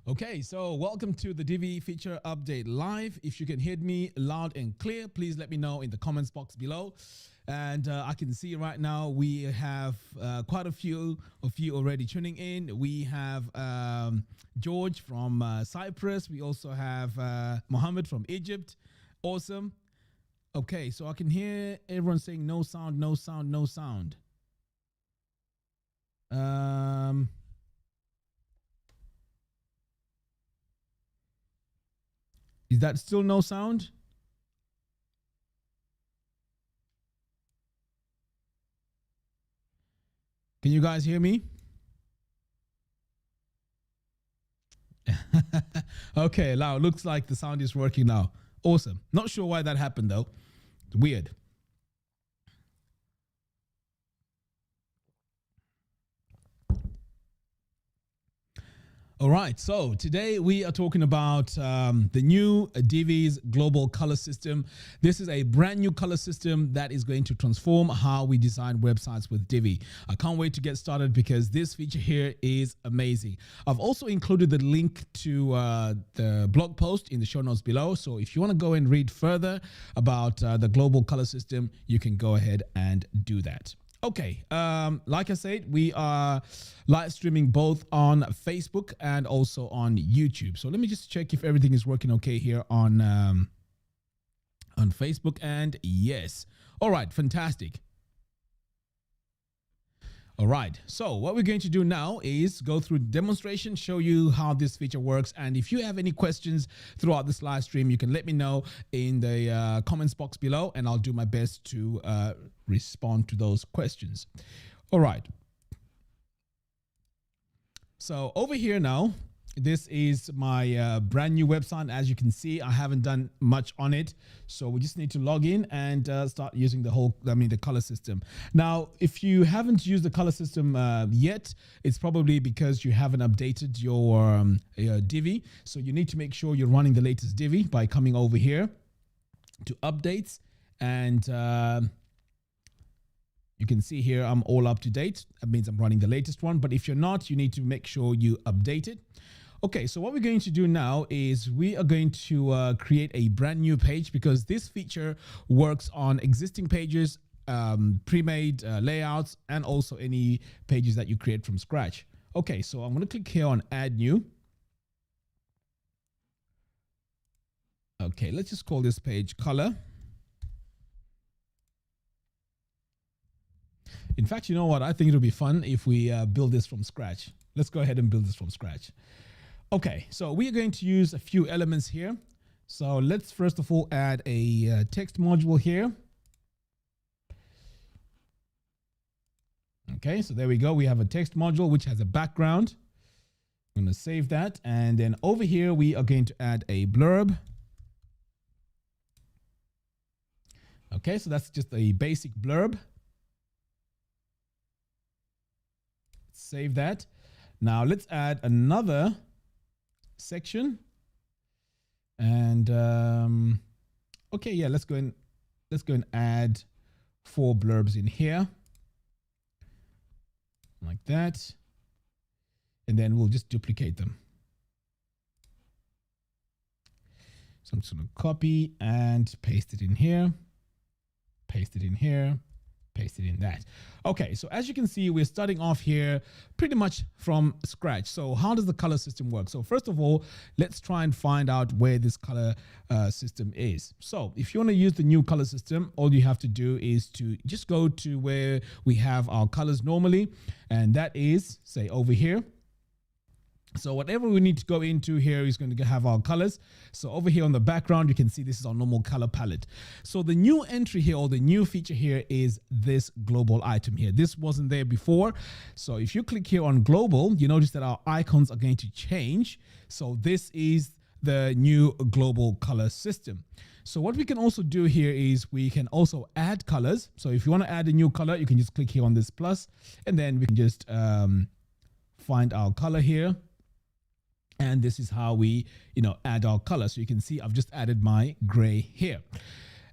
Okay, so welcome to the Divi feature update live. If you can hear me loud and clear, please let me know in the comments box below. And I can see right now we have quite a few of you already tuning in. We have George from Cyprus. We also have Mohammed from Egypt. Awesome. Okay, so I can hear everyone saying no sound, no sound, no sound. Is that still no sound? Can you guys hear me? Okay, now looks like the sound is working now. Awesome. Not sure why that happened though. Weird. All right, so today we are talking about the new Divi's global color system. This is a brand new color system that is going to transform how we design websites with Divi. I can't wait to get started because this feature here is amazing. I've also included the link to the blog post in the show notes below. So if you want to go and read further about the global color system, you can go ahead and do that. Okay, like I said, we are live streaming both on Facebook and also on YouTube. So let me just check if everything is working okay here on Facebook. And yes, all right, fantastic. All right, so what we're going to do now is go through the demonstration, show you how this feature works. And if you have any questions throughout this live stream, you can let me know in the comments box below, and I'll do my best to respond to those questions. All right. So over here now, this is my brand new website. As you can see, I haven't done much on it. So we just need to log in and start using the color system. Now, if you haven't used the color system yet, it's probably because you haven't updated your Divi. So you need to make sure you're running the latest Divi by coming over here to updates. And you can see here, I'm all up to date. That means I'm running the latest one. But if you're not, you need to make sure you update it. Okay, so what we're going to do now is we are going to create a brand new page because this feature works on existing pages, pre-made layouts, and also any pages that you create from scratch. Okay, so I'm going to click here on Add New. Okay, let's just call this page Color. In fact, you know what? I think it'll be fun if we build this from scratch. Let's go ahead and build this from scratch. Okay, so we are going to use a few elements here. So let's first of all add a text module here. Okay, so there we go. We have a text module which has a background. I'm going to save that. And then over here, we are going to add a blurb. Okay, so that's just a basic blurb. Save that. Now let's add another section. And okay, yeah, let's go and add 4 blurbs in here. Like that. And then we'll just duplicate them. So I'm just going to copy and paste it in here. Paste it in here. Paste it in that. Okay, so as you can see, we're starting off here pretty much from scratch. So how does the color system work? So first of all, let's try and find out where this color system is. So if you want to use the new color system, all you have to do is to just go to where we have our colors normally, and that is, say, over here. So whatever we need to go into here is going to have our colors. So over here on the background, you can see this is our normal color palette. So the new entry here, or the new feature here, is this global item here. This wasn't there before. So if you click here on global, you notice that our icons are going to change. So this is the new global color system. So what we can also do here is we can also add colors. So if you want to add a new color, you can just click here on this plus, and then we can just find our color here. And this is how we, add our color. So you can see I've just added my gray here.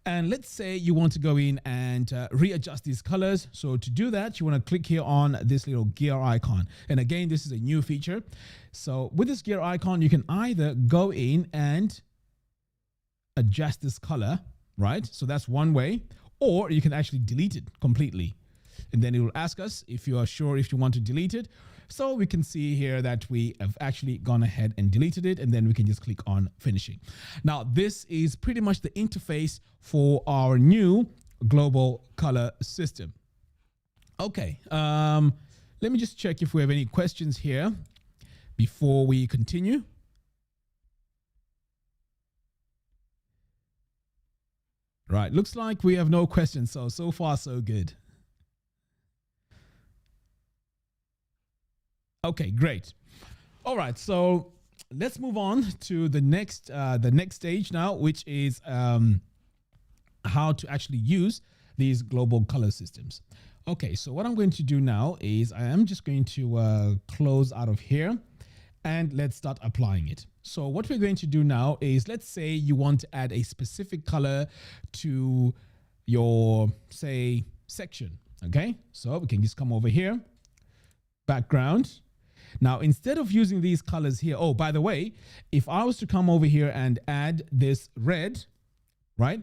And let's say you want to go in and readjust these colors. So to do that, you want to click here on this little gear icon. And again, this is a new feature. So with this gear icon, you can either go in and adjust this color, right? So that's one way, or you can actually delete it completely. And then it will ask us if you are sure if you want to delete it. So we can see here that we have actually gone ahead and deleted it, and then we can just click on finishing. Now, this is pretty much the interface for our new global color system. Okay, let me just check if we have any questions here before we continue. Right, looks like we have no questions, so far so good. Okay, great. All right, so let's move on to the next stage now, which is how to actually use these global color systems. Okay, so what I'm going to do now is I am just going to close out of here, and let's start applying it. So what we're going to do now is, let's say you want to add a specific color to your, say, section. Okay, so we can just come over here, background. Now, instead of using these colors here, oh, by the way, if I was to come over here and add this red, right?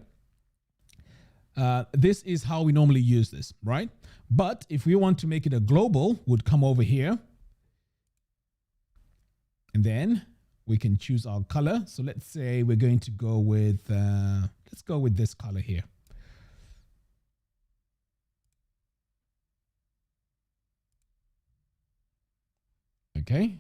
This is how we normally use this, right? But if we want to make it a global, we'd come over here. And then we can choose our color. So let's say we're going to go with, let's go with this color here. Okay.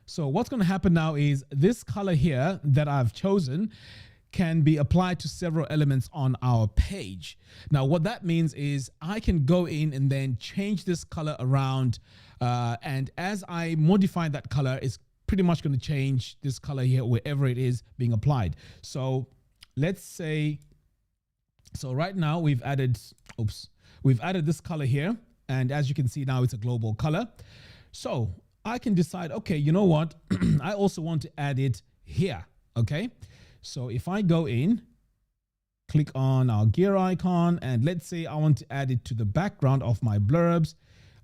So what's going to happen now is this color here that I've chosen can be applied to several elements on our page. Now, what that means is I can go in and then change this color around. And as I modify that color, it's pretty much going to change this color here wherever it is being applied. So let's say, so right now we've added this color here. And as you can see now, it's a global color. So I can decide, okay, you know what? I also want to add it here. Okay. So if I go in, click on our gear icon, and let's say I want to add it to the background of my blurbs,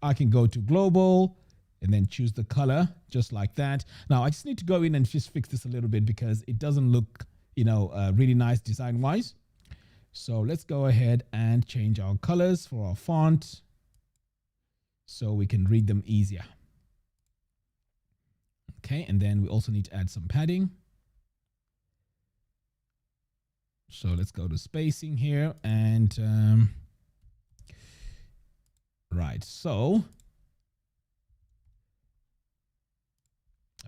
I can go to global and then choose the color just like that. Now I just need to go in and just fix this a little bit because it doesn't look, really nice design wise. So let's go ahead and change our colors for our font so we can read them easier. Okay, and then we also need to add some padding. So let's go to spacing here and right. So,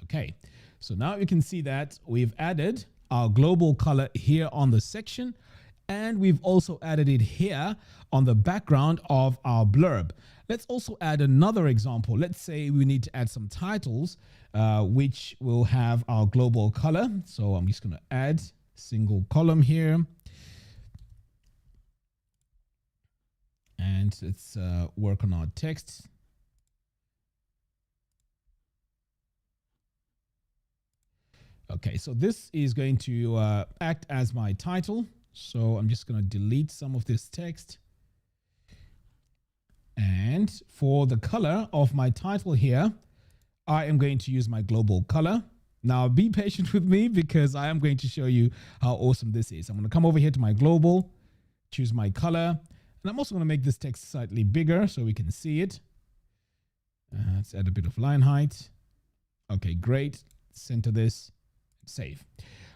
okay. So now you can see that we've added our global color here on the section, and we've also added it here on the background of our blurb. Let's also add another example. Let's say we need to add some titles, which will have our global color. So I'm just going to add single column here. And let's work on our text. Okay, so this is going to act as my title. So I'm just going to delete some of this text. And for the color of my title here, I am going to use my global color. Now be patient with me because I am going to show you how awesome this is. I'm going to come over here to my global, choose my color, and I'm also going to make this text slightly bigger so we can see it. Let's add a bit of line height. Okay, great. Center this, save.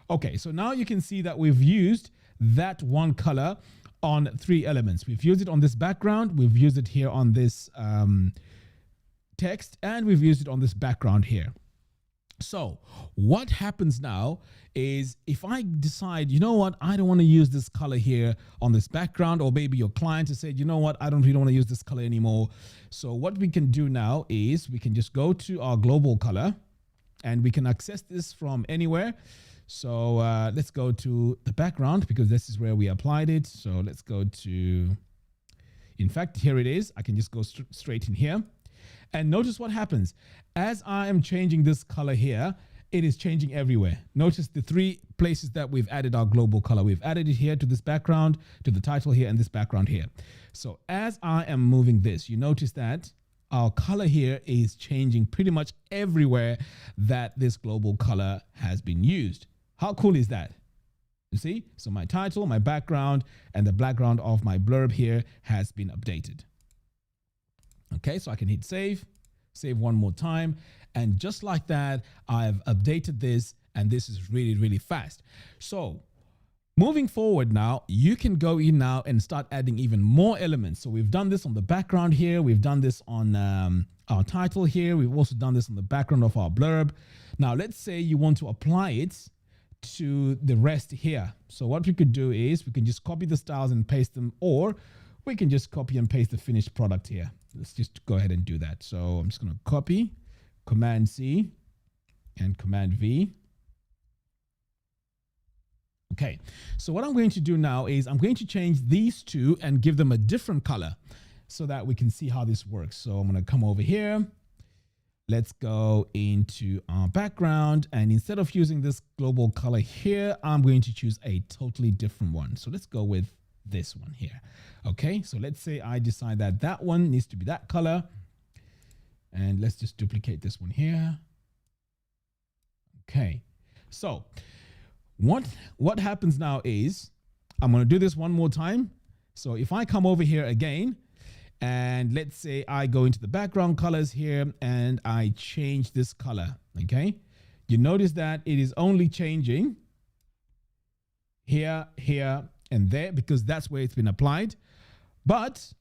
Okay, so now you can see that we've used that one color on 3 elements. We've used it on this background, we've used it here on this text, and we've used it on this background here. So what happens now is if I decide, you know what, I don't want to use this color here on this background, or maybe your client has said, you know what, I don't really want to use this color anymore. So what we can do now is we can just go to our global color and we can access this from anywhere. So let's go to the background because this is where we applied it. So let's go to, in fact, here it is. I can just go straight in here. And notice what happens. As I am changing this color here, it is changing everywhere. Notice the 3 places that we've added our global color. We've added it here to this background, to the title here, and this background here. So as I am moving this, you notice that our color here is changing pretty much everywhere that this global color has been used. How cool is that? You see? So my title, my background, and the background of my blurb here has been updated. Okay, so I can hit save one more time. And just like that, I've updated this, and this is really, really fast. So moving forward now, you can go in now and start adding even more elements. So we've done this on the background here. We've done this on our title here. We've also done this on the background of our blurb. Now, let's say you want to apply it to the rest here. So what we could do is we can just copy the styles and paste them, or we can just copy and paste the finished product here. Let's just go ahead and do that. So I'm just going to copy, Command C and Command V. Okay, so what I'm going to do now is I'm going to change these 2 and give them a different color so that we can see how this works. So I'm going to come over here. Let's go into our background, and instead of using this global color here, I'm going to choose a totally different one. So let's go with this one here. Okay, so let's say I decide that that one needs to be that color, and let's just duplicate this one here. Okay, so what happens now is I'm going to do this one more time. So if I come over here again, and let's say I go into the background colors here and I change this color, okay? You notice that it is only changing here, here, and there because that's where it's been applied. But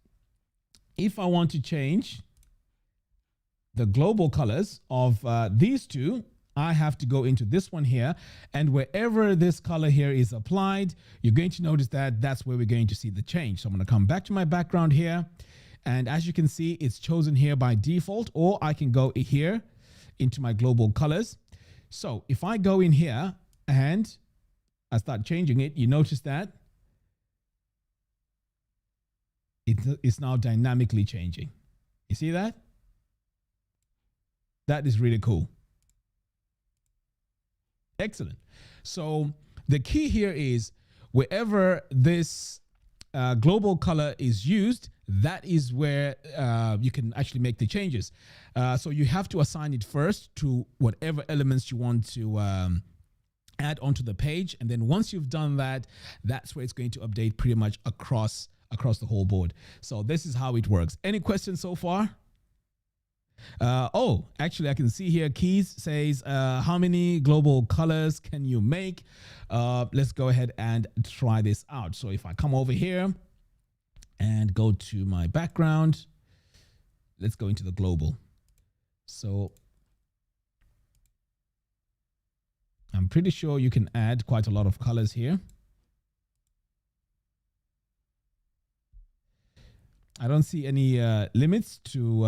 if I want to change the global colors of these 2, I have to go into this one here, and wherever this color here is applied, you're going to notice that that's where we're going to see the change. So I'm going to come back to my background here. And as you can see, it's chosen here by default, or I can go here into my global colors. So if I go in here and I start changing it, you notice that it's now dynamically changing. You see that? That is really cool. Excellent. So the key here is wherever this global color is used, that is where you can actually make the changes. So you have to assign it first to whatever elements you want to add onto the page. And then once you've done that, that's where it's going to update pretty much across the whole board. So this is how it works. Any questions so far? Oh, actually, I can see here Keys says, how many global colors can you make? Let's go ahead and try this out. So if I come over here and go to my background, let's go into the global. So I'm pretty sure you can add quite a lot of colors here. I don't see any limits to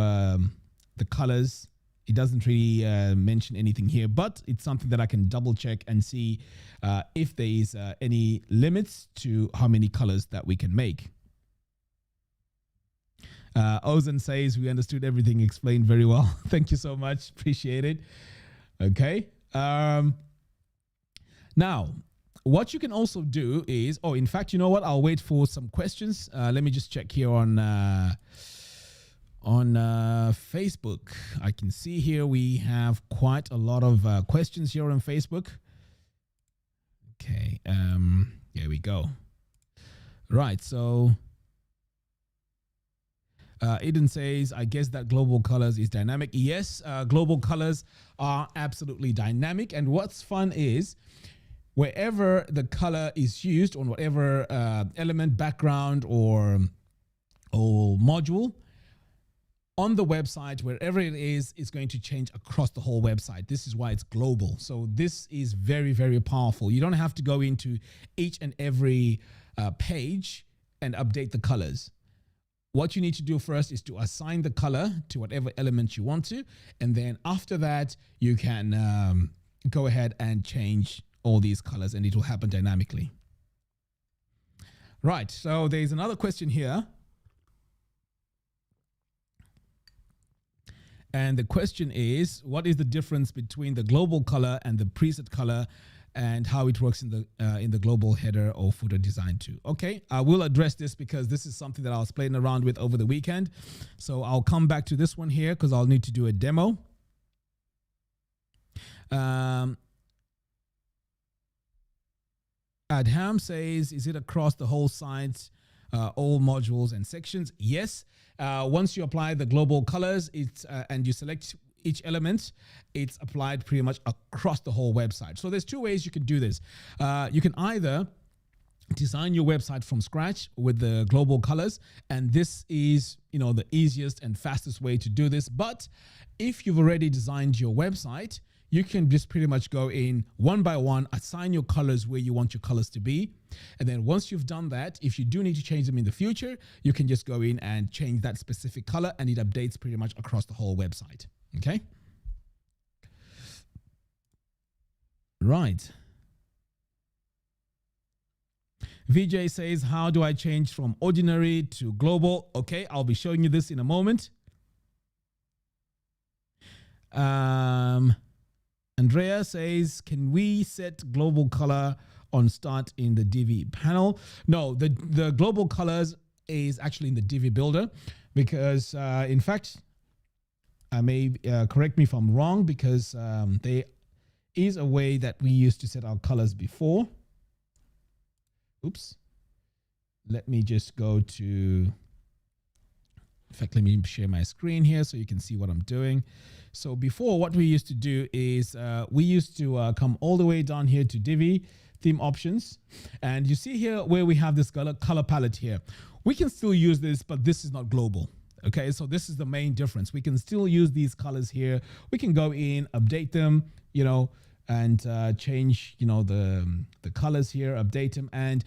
the colors. It doesn't really mention anything here, but it's something that I can double check and see if there is any limits to how many colors that we can make. Ozan says we understood everything explained very well. Thank you so much. Appreciate it. Okay. Now, what you can also do is, oh, in fact, you know what? I'll wait for some questions. Let me just check here on Facebook. I can see here we have quite a lot of questions here on Facebook. Okay. Here we go. Right. So Eden says, I guess that global colors is dynamic. Yes, global colors are absolutely dynamic. And what's fun is wherever the color is used on whatever element, background, or module on the website, wherever it is, it's going to change across the whole website. This is why it's global. So this is very, very powerful. You don't have to go into each and every page and update the colors. What you need to do first is to assign the color to whatever element you want to. And then after that, you can go ahead and change all these colors and it will happen dynamically. Right. So there's another question here. And the question is, what is the difference between the global color and the preset color, and how it works in the global header or footer design too? Okay, I will address this because this is something that I was playing around with over the weekend. So I'll come back to this one here because I'll need to do a demo. Adham says, is it across the whole site, all modules and sections? Yes. Once you apply the global colors, and you select each element, it's applied pretty much across the whole website. So there's two ways you can do this. You can either design your website from scratch with the global colors, and this is, the easiest and fastest way to do this. But if you've already designed your website, you can just pretty much go in one by one, assign your colors where you want your colors to be. And then once you've done that, if you do need to change them in the future, you can just go in and change that specific color, and it updates pretty much across the whole website. Okay. Right. VJ says, how do I change from ordinary to global? Okay, I'll be showing you this in a moment. Andrea says, can we set global color on start in the Divi panel? No, the global colors is actually in the Divi builder, because in fact, I may correct me if I'm wrong, because there is a way that we used to set our colors before. Oops. Let me just go to, in fact, let me share my screen here so you can see what I'm doing. So before, what we used to do is we used to come all the way down here to Divi, theme options. And you see here where we have this color palette here. We can still use this, but this is not global. Okay, so this is the main difference. We can still use these colors here. We can go in, update them, and change, the colors here, update them. And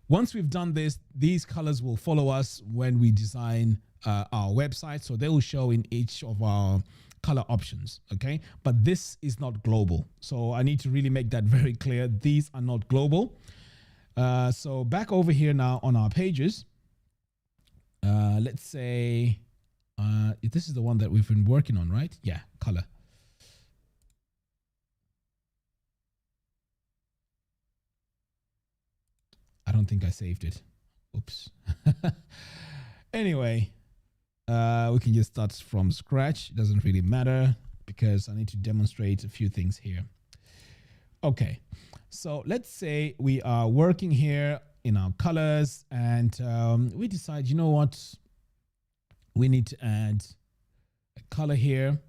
once we've done this, these colors will follow us when we design our website. So they will show in each of our color options. Okay, but this is not global. So I need to really make that very clear. These are not global. So back over here now on our pages, let's say, this is the one that we've been working on, right? Yeah, color. I don't think I saved it. Oops. Anyway, we can just start from scratch. It doesn't really matter because I need to demonstrate a few things here. Okay, so let's say we are working here in our colors, and we decide, you know what? We need to add a color here.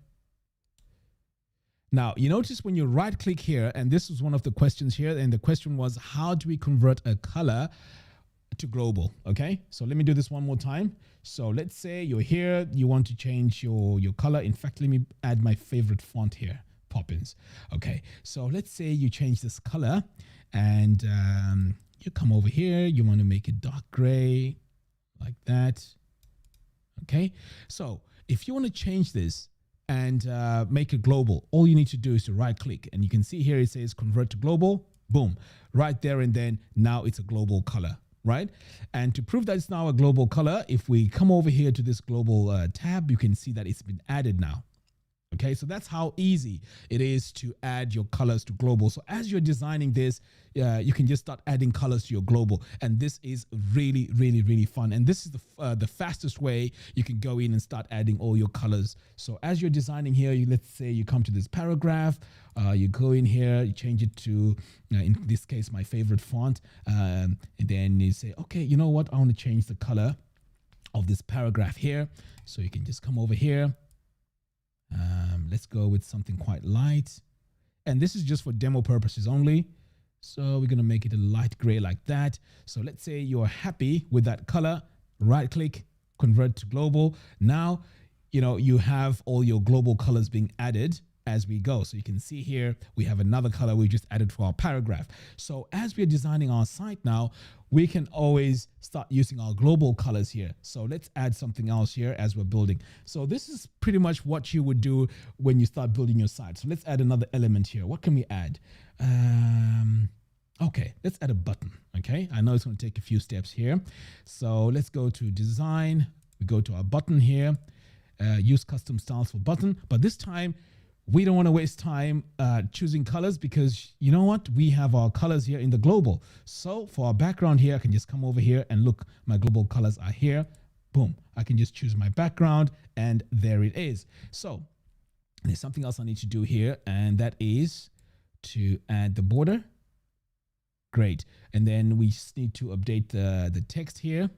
Now, you notice when you right click here, and this was one of the questions here, and the question was, how do we convert a color to global? Okay, so let me do this one more time. So let's say you're here, you want to change your color. In fact, let me add my favorite font here, Poppins. Okay, so let's say you change this color, and you come over here, you want to make it dark gray like that. Okay, so if you want to change this and make it global, all you need to do is to right click, and you can see here it says convert to global. Boom, right there and then now it's a global color, right? And to prove that it's now a global color, if we come over here to this global tab, you can see that it's been added now. Okay, so that's how easy it is to add your colors to global. So as you're designing this, you can just start adding colors to your global, and this is really, really, really fun. And this is the fastest way you can go in and start adding all your colors. So as you're designing here, let's say you come to this paragraph, you go in here, you change it to, in this case, my favorite font, and then you say, okay, you know what? I want to change the color of this paragraph here. So you can just come over here. Let's go with something quite light, and this is just for demo purposes only. So we're going to make it a light gray like that. So let's say you're happy with that color, right click, convert to global. Now, you have all your global colors being added as we go. So you can see here, we have another color we just added for our paragraph. So as we're designing our site now, we can always start using our global colors here. So let's add something else here as we're building. So this is pretty much what you would do when you start building your site. So let's add another element here. What can we add? Okay, let's add a button. Okay, I know it's going to take a few steps here. So let's go to design. We go to our button here. use custom styles for button. But this time, we don't want to waste time choosing colors, because you know what? We have our colors here in the global. So for our background here, I can just come over here and look, my global colors are here. Boom. I can just choose my background and there it is. So there's something else I need to do here, and that is to add the border. Great. And then we just need to update the text here.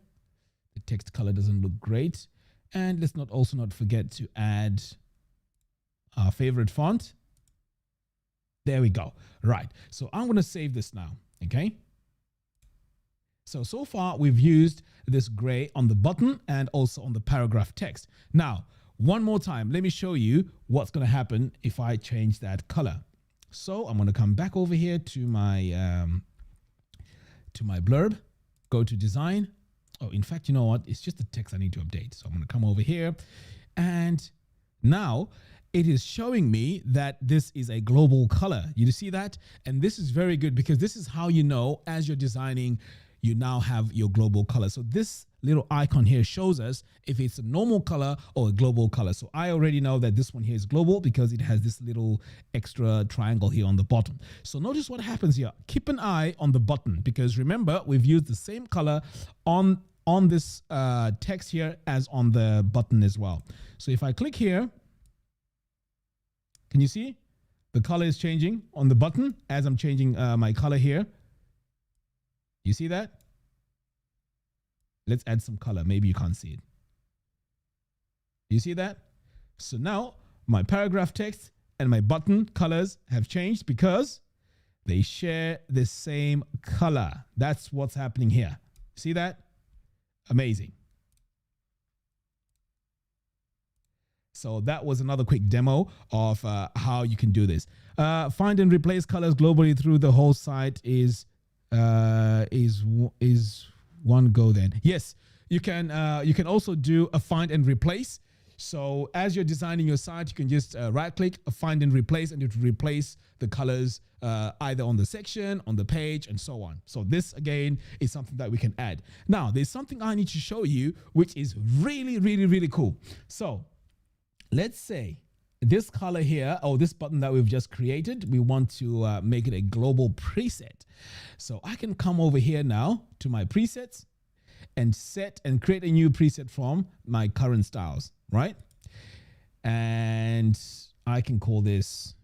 The text color doesn't look great. And let's not forget to add our favorite font. There we go. Right. So I'm going to save this now. Okay. So far we've used this gray on the button and also on the paragraph text. Now, one more time, let me show you what's going to happen if I change that color. So I'm going to come back over here to my blurb, go to design. Oh, in fact, you know what? It's just the text I need to update. So I'm going to come over here, and now it is showing me that this is a global color. You see that? And this is very good, because this is how you know, as you're designing, you now have your global color. So this little icon here shows us if it's a normal color or a global color. So I already know that this one here is global because it has this little extra triangle here on the bottom. So notice what happens here. Keep an eye on the button, because remember, we've used the same color on this text here as on the button as well. So if I click here, can you see the color is changing on the button as I'm changing my color here? You see that? Let's add some color. Maybe you can't see it. You see that? So now my paragraph text and my button colors have changed because they share the same color. That's what's happening here. See that? Amazing. So that was another quick demo of how you can do this. Find and replace colors globally through the whole site is one go then. Yes, you can also do a find and replace. So as you're designing your site, you can just right click, find and replace, and it will replace the colors either on the section, on the page, and so on. So this again is something that we can add. Now there's something I need to show you, which is really, really, really cool. So let's say this color here, or this button that we've just created, we want to make it a global preset. So I can come over here now to my presets and set and create a new preset from my current styles, right? And I can call this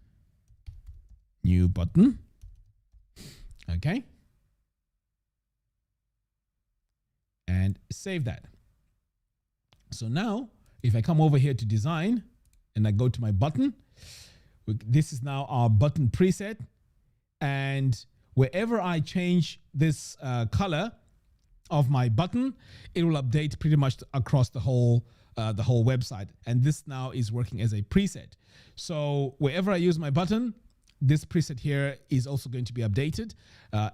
new button. Okay. And save that. So now if I come over here to design and I go to my button, this is now our button preset. And wherever I change this color of my button, it will update pretty much across the whole website. And this now is working as a preset. So wherever I use my button, this preset here is also going to be updated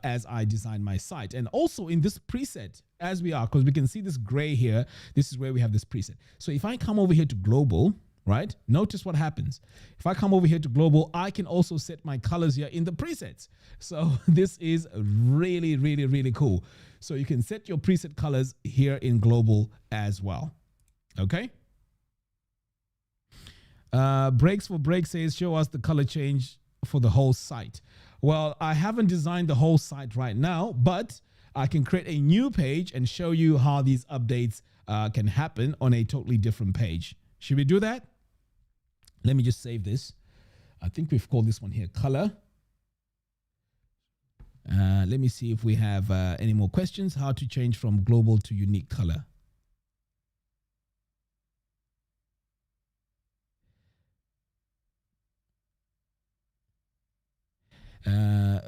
as I design my site. And also in this preset, as we are, because we can see this gray here, this is where we have this preset. So if I come over here to global, right? Notice what happens. If I come over here to global, I can also set my colors here in the presets. So this is really, really, really cool. So you can set your preset colors here in global as well. Okay. Breaks for break says, show us the color change for the whole site. Well, I haven't designed the whole site right now, but I can create a new page and show you how these updates can happen on a totally different page. Should we do that? Let me just save this. I think we've called this one here color. Let me see if we have any more questions. How to change from global to unique color.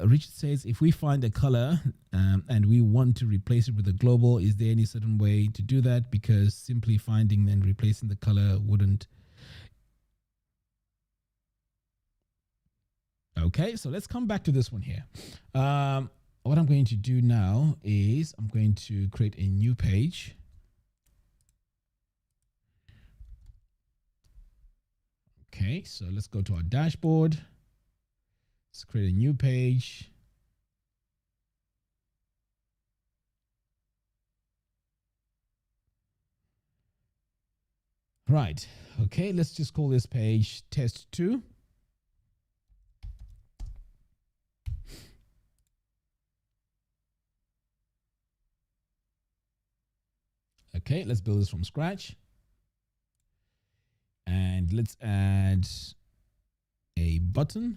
Richard says, if we find a color and we want to replace it with a global, is there any certain way to do that? Because simply finding and replacing the color wouldn't. Okay, so let's come back to this one here. What I'm going to do now is I'm going to create a new page. Okay, so let's go to our dashboard. Let's create a new page. Right. Okay, let's just call this page test 2. Okay, let's build this from scratch. And let's add a button.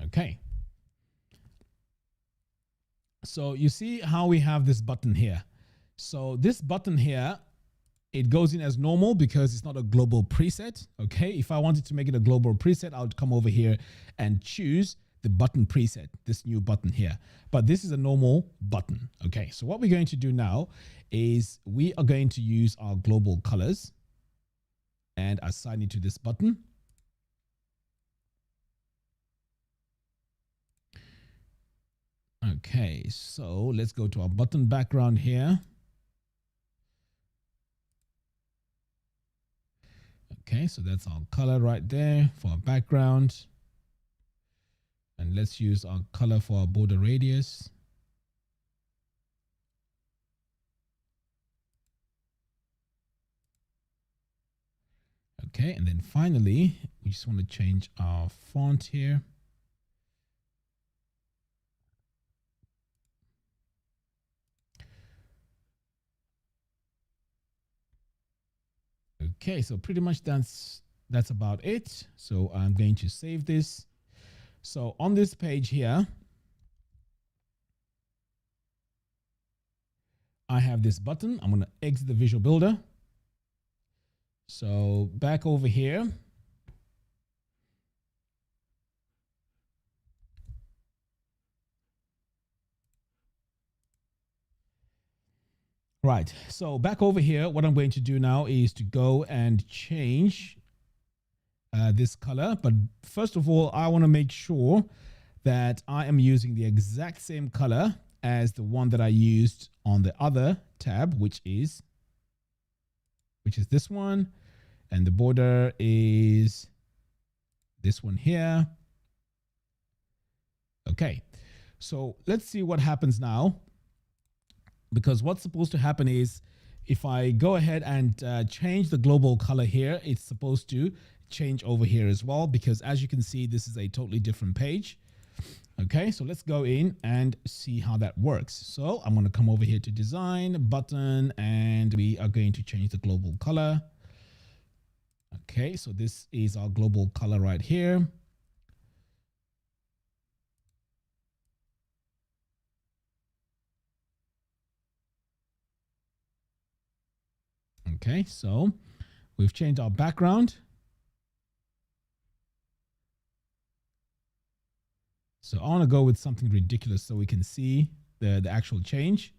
Okay. So you see how we have this button here. So this button here, it goes in as normal because it's not a global preset. Okay. If I wanted to make it a global preset, I would come over here and choose the button preset, this new button here. But this is a normal button. Okay. So what we're going to do now is we are going to use our global colors and assign it to this button. Okay, so let's go to our button background here. Okay, so that's our color right there for our background. And let's use our color for our border radius. Okay, and then finally, we just want to change our font here. Okay, so pretty much that's about it. So I'm going to save this. So on this page here, I have this button. I'm going to exit the Visual Builder. So back over here. Right, so back over here, what I'm going to do now is to go and change this color. But first of all, I want to make sure that I am using the exact same color as the one that I used on the other tab, which is this one. And the border is this one here. Okay, so let's see what happens now. Because what's supposed to happen is if I go ahead and change the global color here, it's supposed to change over here as well, because as you can see, this is a totally different page. Okay, so let's go in and see how that works. So I'm going to come over here to design button, and we are going to change the global color. Okay, so this is our global color right here. Okay, so we've changed our background. So I want to go with something ridiculous so we can see the actual change.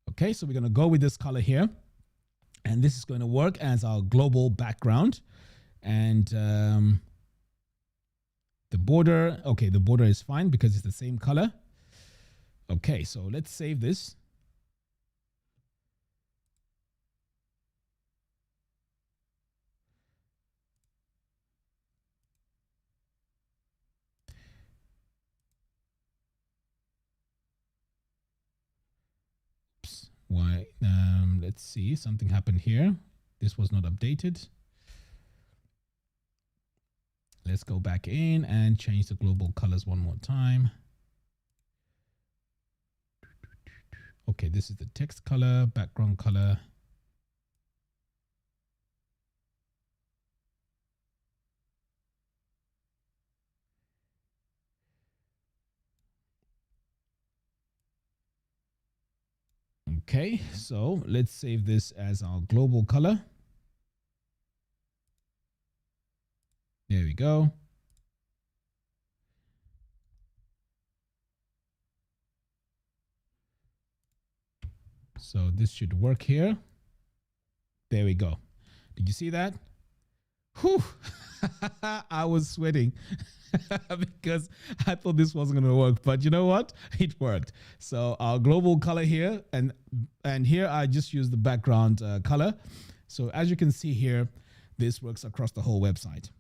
Okay, so we're going to go with this color here. And this is going to work as our global background. And the border, okay, the border is fine because it's the same color. Okay, so let's save this. Why? Let's see, something happened here. This was not updated. Let's go back in and change the global colors one more time. Okay, this is the text color, background color. Okay, so let's save this as our global color. There we go. So this should work here. There we go. Did you see that? Whew. I was sweating because I thought this wasn't going to work, but you know what? It worked. So our global color here, and here I just use the background color. So as you can see here, this works across the whole website.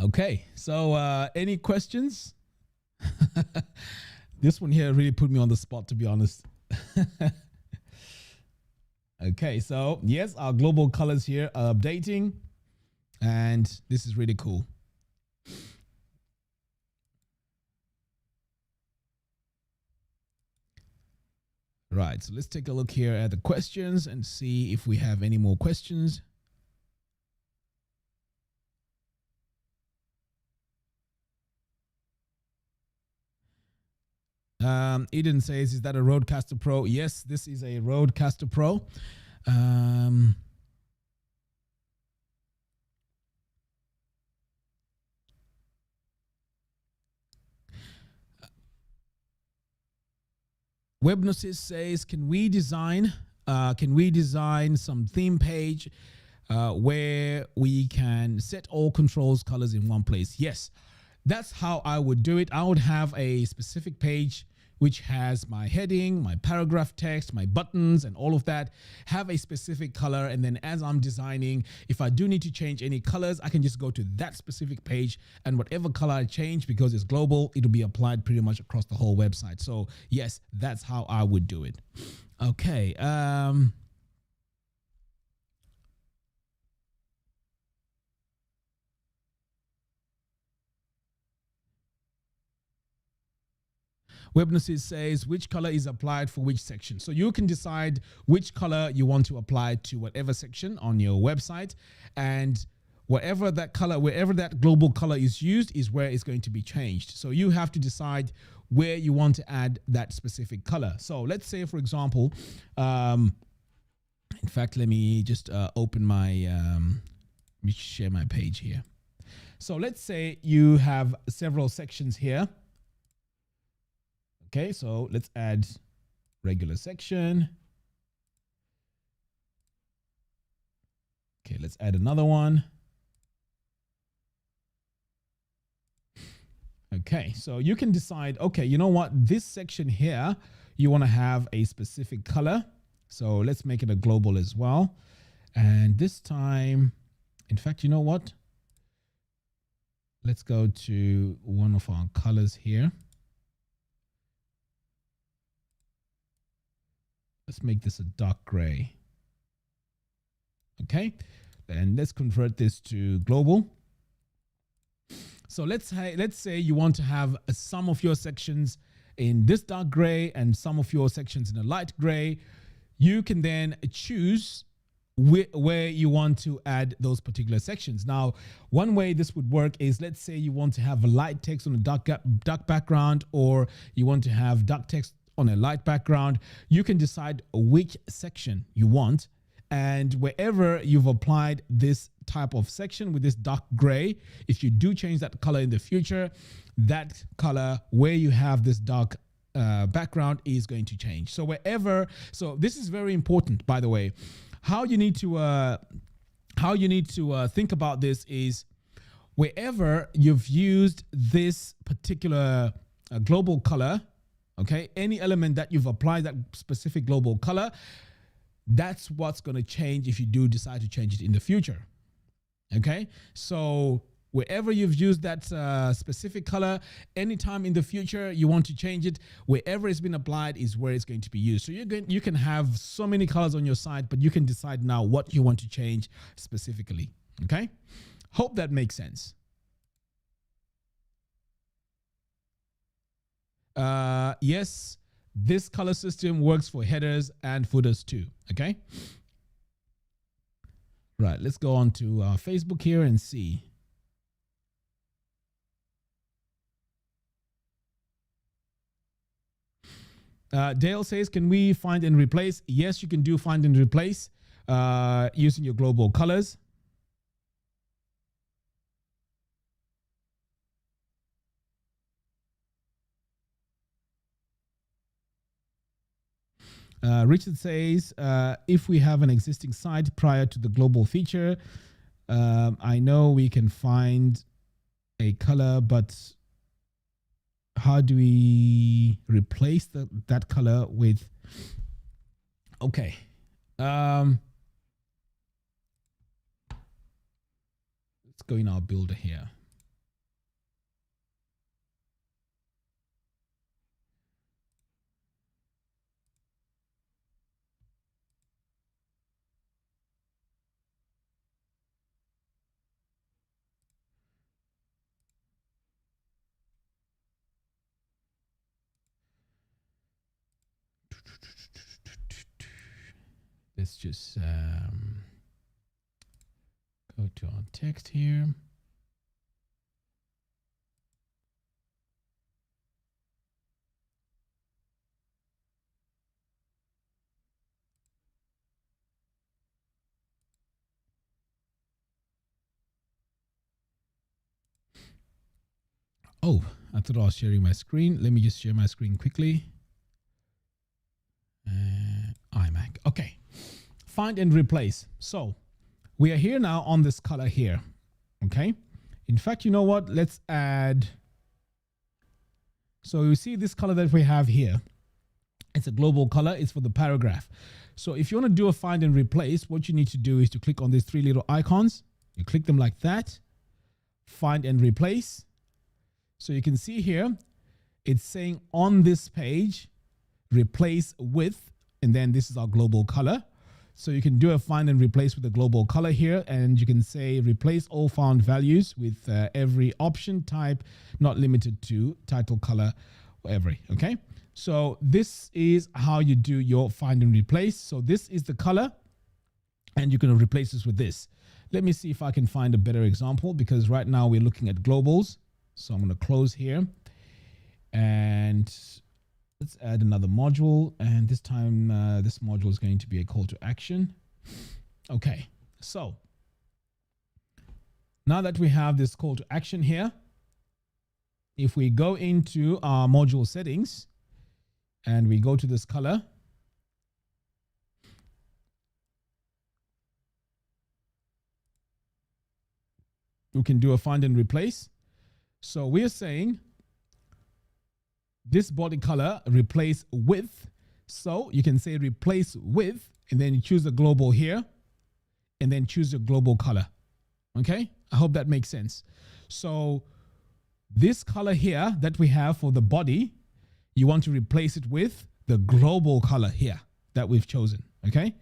Okay, so any questions? This one here really put me on the spot, to be honest. Okay, so yes, our global colors here are updating, and this is really cool. Right, so let's take a look here at the questions and see if we have any more questions. Eden says, is that a Rodecaster Pro? Yes, this is a Rodecaster Pro. Webnosis says, can we design some theme page where we can set all controls colors in one place? Yes, that's how I would do it. I would have a specific page which has my heading, my paragraph text, my buttons, and all of that have a specific color. And then as I'm designing, if I do need to change any colors, I can just go to that specific page, and whatever color I change, because it's global, it'll be applied pretty much across the whole website. So yes, that's how I would do it. Okay. Webnosis says which color is applied for which section. So you can decide which color you want to apply to whatever section on your website, and wherever that global color is used is where it's going to be changed. So you have to decide where you want to add that specific color. So let's say, for example, in fact, let me just open my, let me share my page here. So let's say you have several sections here. Okay, so let's add regular section. Okay, let's add another one. Okay, so you can decide, okay, you know what, this section here, you want to have a specific color. So let's make it a global as well. And this time, in fact, you know what? Let's go to one of our colors here. Let's make this a dark gray. Okay, then let's convert this to global. So let's say you want to have some of your sections in this dark gray and some of your sections in a light gray. You can then choose where you want to add those particular sections. Now, one way this would work is, let's say you want to have a light text on a dark background, or you want to have dark text on a light background. You can decide which section you want, and wherever you've applied this type of section with this dark gray, if you do change that color in the future, that color where you have this dark background is going to change. So so this is very important, by the way. How you need to think about this is, wherever you've used this particular global color, okay, any element that you've applied that specific global color, that's what's going to change if you do decide to change it in the future. Okay, so wherever you've used that specific color, anytime in the future you want to change it, wherever it's been applied is where it's going to be used. So you can have so many colors on your site, but you can decide now what you want to change specifically. Okay, hope that makes sense. Yes, this color system works for headers and footers too. Okay, right, let's go on to Facebook here and see. Dale says, can we find and replace? Yes, you can do find and replace using your global colors. Richard says, if we have an existing site prior to the global feature, I know we can find a color, but how do we replace that color with? Okay. Let's go in our builder here. let's just go to our text here. Oh, I thought I was sharing my screen. Let me just share my screen quickly. iMac. Okay. Find and replace. So we are here now on this color here. Okay. In fact, you know what? Let's add. So you see this color that we have here. It's a global color. It's for the paragraph. So if you want to do a find and replace, what you need to do is to click on these three little icons. You click them like that. Find and replace. So you can see here, it's saying on this page, replace with, and then this is our global color. So you can do a find and replace with a global color here, and you can say replace all found values with every option type, not limited to title, color, or every. Okay. So this is how you do your find and replace. So this is the color, and you're going to replace this with this. Let me see if I can find a better example, because right now we're looking at globals. So I'm going to close here, and let's add another module. And this time, this module is going to be a call to action. Okay. So now that we have this call to action here, if we go into our module settings and we go to this color, we can do a find and replace. So we're saying this body color replace with. So you can say replace with, and then you choose the global here, and then choose the global color. Okay. I hope that makes sense. So this color here that we have for the body, you want to replace it with the global color here that we've chosen. Okay.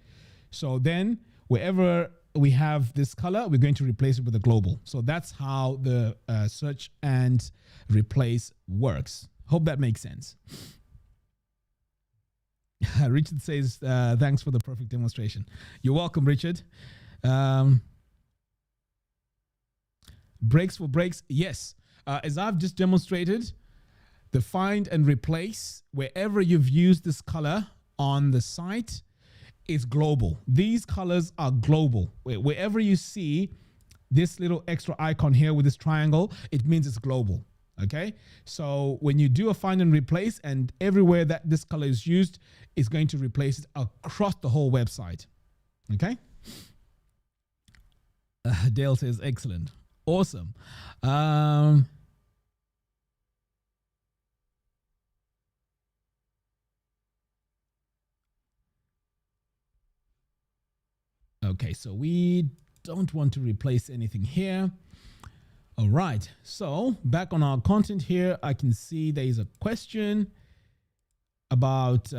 So then wherever we have this color, we're going to replace it with a global. So that's how the search and replace works. Hope that makes sense. Richard says, thanks for the perfect demonstration. You're welcome, Richard. Breaks for breaks. Yes. As I've just demonstrated, the find and replace, wherever you've used this color on the site, is global. These colors are global. Wherever you see this little extra icon here with this triangle, it means it's global. Okay. So when you do a find and replace, and everywhere that this color is used, is going to replace it across the whole website. Okay. Dale says, excellent. Awesome. Okay, so we don't want to replace anything here. All right, so back on our content here, I can see there is a question about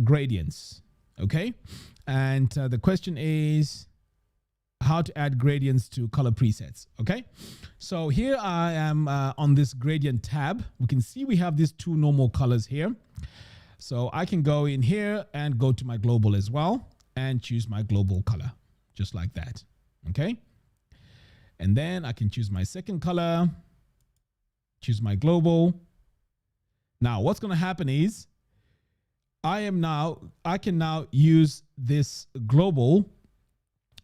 gradients. Okay, and the question is how to add gradients to color presets. Okay, so here I am on this gradient tab. We can see we have these two normal colors here. So I can go in here and go to my global as well and choose my global color, just like that. Okay. And then I can choose my second color, choose my global. Now what's going to happen is I can now use this global,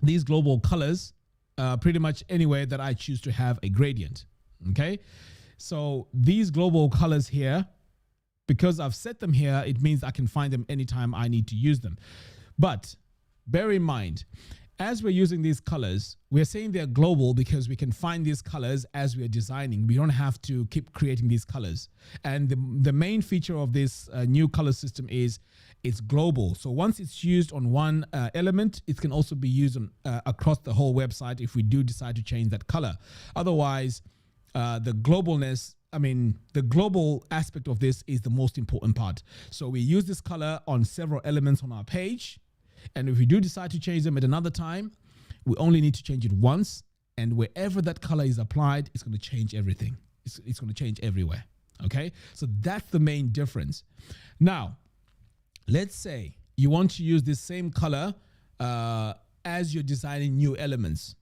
these global colors, pretty much anywhere that I choose to have a gradient. Okay. So these global colors here, because I've set them here, it means I can find them anytime I need to use them. But bear in mind, as we're using these colors, we're saying they're global because we can find these colors as we are designing. We don't have to keep creating these colors. And the main feature of this new color system is it's global. So once it's used on one element, it can also be used on, across the whole website if we do decide to change that color. Otherwise, the globalness, the global aspect of this is the most important part. So we use this color on several elements on our page. And if we do decide to change them at another time, we only need to change it once. And wherever that color is applied, it's going to change everything. It's going to change everywhere. Okay. So that's the main difference. Now, let's say you want to use this same color as you're designing new elements.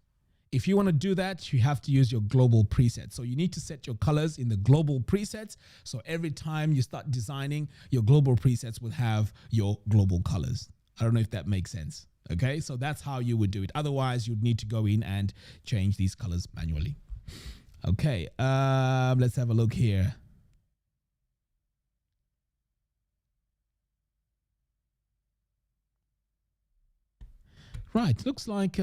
If you want to do that, you have to use your global presets. So you need to set your colors in the global presets. So every time you start designing, your global presets will have your global colors. I don't know if that makes sense. Okay, so that's how you would do it. Otherwise, you'd need to go in and change these colors manually. Okay, let's have a look here. Right, looks like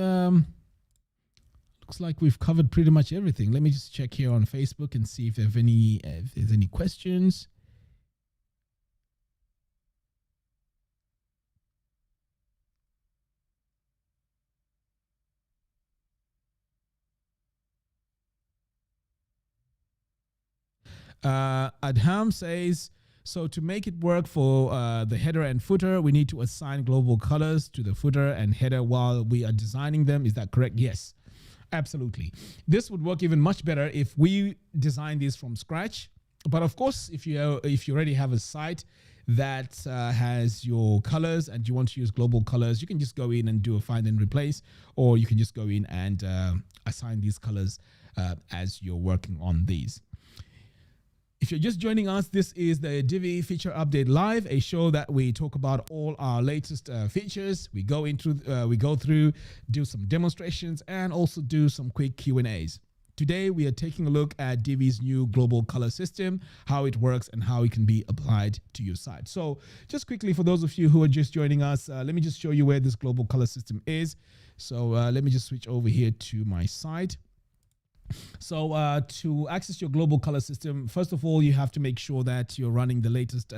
we've covered pretty much everything. Let me just check here on Facebook and see if there's any questions. Adham says, so to make it work for the header and footer, we need to assign global colors to the footer and header while we are designing them. Is that correct? Yes, absolutely. This would work even much better if we design this from scratch. But of course, if you already have a site that has your colors and you want to use global colors, you can just go in and do a find and replace, or you can just go in and assign these colors as you're working on these. If you're just joining us, this is the Divi Feature Update Live, a show that we talk about all our latest features. We go through, do some demonstrations, and also do some quick Q&As. Today, we are taking a look at Divi's new global color system, how it works, and how it can be applied to your site. So just quickly, for those of you who are just joining us, let me just show you where this global color system is. So let me just switch over here to my site. So to access your global color system, first of all, you have to make sure that you're running the latest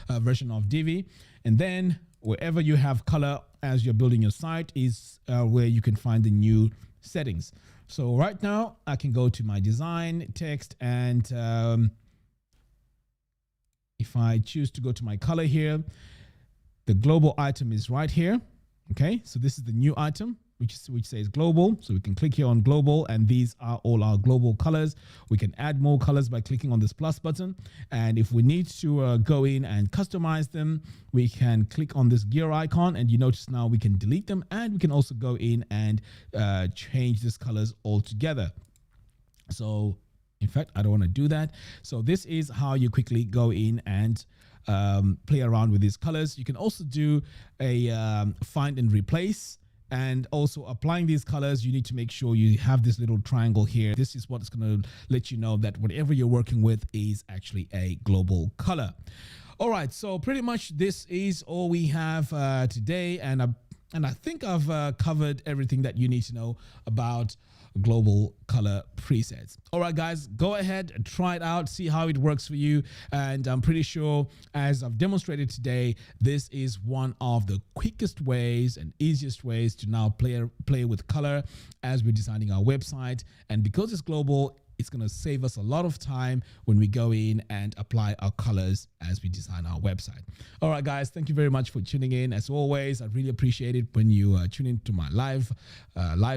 version of Divi. And then wherever you have color as you're building your site is where you can find the new settings. So right now I can go to my design text, and if I choose to go to my color here, the global item is right here. Okay, so this is the new item, which says global. So we can click here on global, and these are all our global colors. We can add more colors by clicking on this plus button. And if we need to go in and customize them, we can click on this gear icon, and you notice now we can delete them, and we can also go in and change these colors altogether. So in fact, I don't want to do that. So this is how you quickly go in and play around with these colors. You can also do a find and replace. And also applying these colors, you need to make sure you have this little triangle here. This is what's going to let you know that whatever you're working with is actually a global color. All right, so pretty much this is all we have today. And I think I've covered everything that you need to know about global color presets. All right, guys, go ahead and try it out, see how it works for you. And I'm pretty sure, as I've demonstrated today, this is one of the quickest ways and easiest ways to now play with color as we're designing our website. And because it's global, it's going to save us a lot of time when we go in and apply our colors as we design our website. All right, guys, thank you very much for tuning in. As always, I really appreciate it when you tune into my live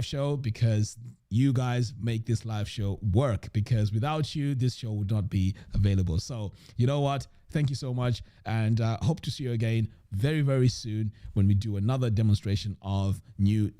show, because you guys make this live show work, because without you, this show would not be available. So you know what? Thank you so much, and hope to see you again very, very soon when we do another demonstration of new